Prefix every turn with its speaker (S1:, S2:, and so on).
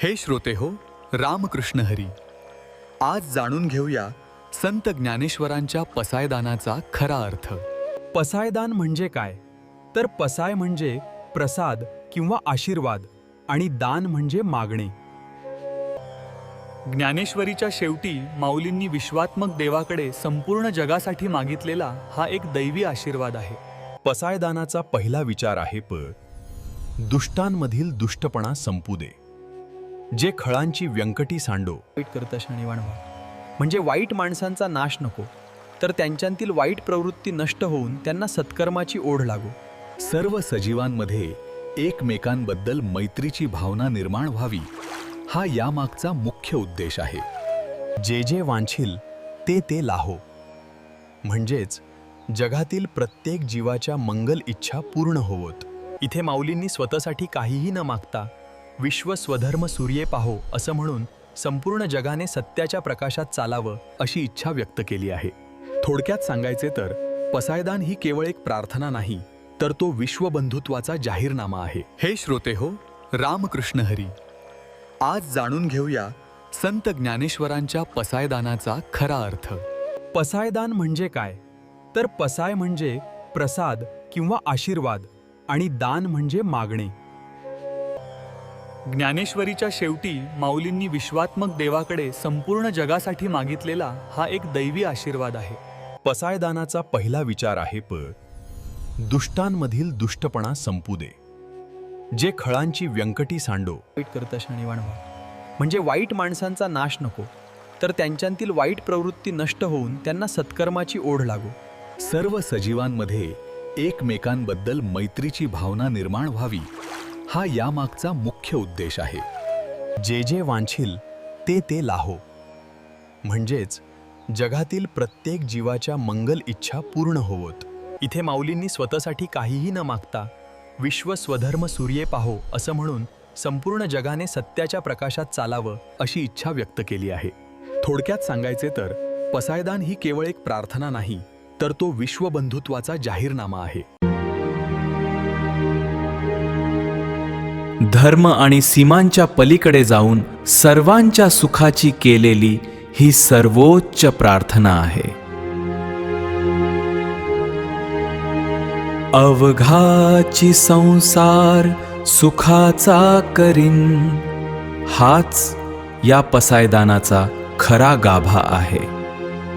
S1: हे श्रोते हो, रामकृष्ण हरी. आज जाणून घेऊया संत ज्ञानेश्वरांच्या पसायदानाचा खरा अर्थ.
S2: पसायदान म्हणजे काय? तर पसाय म्हणजे प्रसाद किंवा आशीर्वाद आणि दान म्हणजे मागणे.
S1: ज्ञानेश्वरीच्या शेवटी माऊलींनी विश्वात्मक देवाकडे संपूर्ण जगासाठी मागितलेला हा एक दैवी आशीर्वाद आहे.
S2: पसायदानाचा पहिला विचार आहे दुष्टांमधील दुष्टपणा संपू दे. जे खळांची व्यंकटी सांडो.
S3: वाईट करतशनी वाढवा म्हणजे वाईट माणसांचा नाश नको, तर त्यांच्यातील वाईट प्रवृत्ती नष्ट होऊन त्यांना सत्कर्माची ओढ लागो.
S1: सर्व सजीवांमध्ये एकमेकांबद्दल मैत्रीची भावना निर्माण व्हावी, हा यामागचा मुख्य उद्देश आहे.
S2: जे जे वांछील ते ते लाहो, म्हणजेच जगातील प्रत्येक जीवाच्या मंगल इच्छा पूर्ण होवोत. इथे माऊलींनी स्वतःसाठी काहीही न मागता विश्व स्वधर्म सूर्ये पाहो असं म्हणून संपूर्ण जगाने सत्याच्या प्रकाशात चालावं अशी इच्छा व्यक्त केली आहे.
S1: थोडक्यात सांगायचे तर पसायदान ही केवळ एक प्रार्थना नाही, तर तो विश्वबंधुत्वाचा जाहीरनामा आहे. हे श्रोते हो, रामकृष्ण हरी. आज जाणून घेऊया संत ज्ञानेश्वरांच्या पसायदानाचा खरा अर्थ.
S2: पसायदान म्हणजे काय? तर पसाय म्हणजे प्रसाद किंवा आशीर्वाद आणि दान म्हणजे मागणे.
S1: ज्ञानेश्वरीच्या शेवटी माऊलींनी विश्वात्मक देवाकडे संपूर्ण जगासाठी मागितलेला हा एक दैवी आशीर्वाद आहे.
S2: पसायदानाचा पहिला विचार आहे दुष्टांमधील दुष्टपणा संपू दे. जे खळांची व्यंकटी सांडो.
S3: वाईट करतशनी वाढवा म्हणजे वाईट माणसांचा नाश नको, तर त्यांच्यातील वाईट प्रवृत्ती नष्ट होऊन त्यांना सत्कर्माची ओढ लागो.
S1: सर्व सजीवांमध्ये एकमेकांबद्दल मैत्रीची भावना निर्माण व्हावी, हा यामागचा मुख्य उद्देश आहे.
S2: जे जे वांछील ते ते लाहो, म्हणजेच जगातील प्रत्येक जीवाच्या मंगल इच्छा पूर्ण होवोत. इथे माऊलींनी स्वतःसाठी काहीही न मागता विश्व स्वधर्म सूर्ये पाहो असं म्हणून संपूर्ण जगाने सत्याच्या प्रकाशात चालावं अशी इच्छा व्यक्त केली आहे.
S1: थोडक्यात सांगायचे तर पसायदान ही केवळ एक प्रार्थना नाही, तर तो विश्वबंधुत्वाचा जाहीरनामा आहे.
S4: धर्म आणि सीमांच्या पलीकडे जाऊन सर्वांच्या सुखाची केलेली ही सर्वोच्च प्रार्थना आहे. अवघाची संसार सुखाचा करीन, हाच या पसायदानाचा खरा गाभा आहे.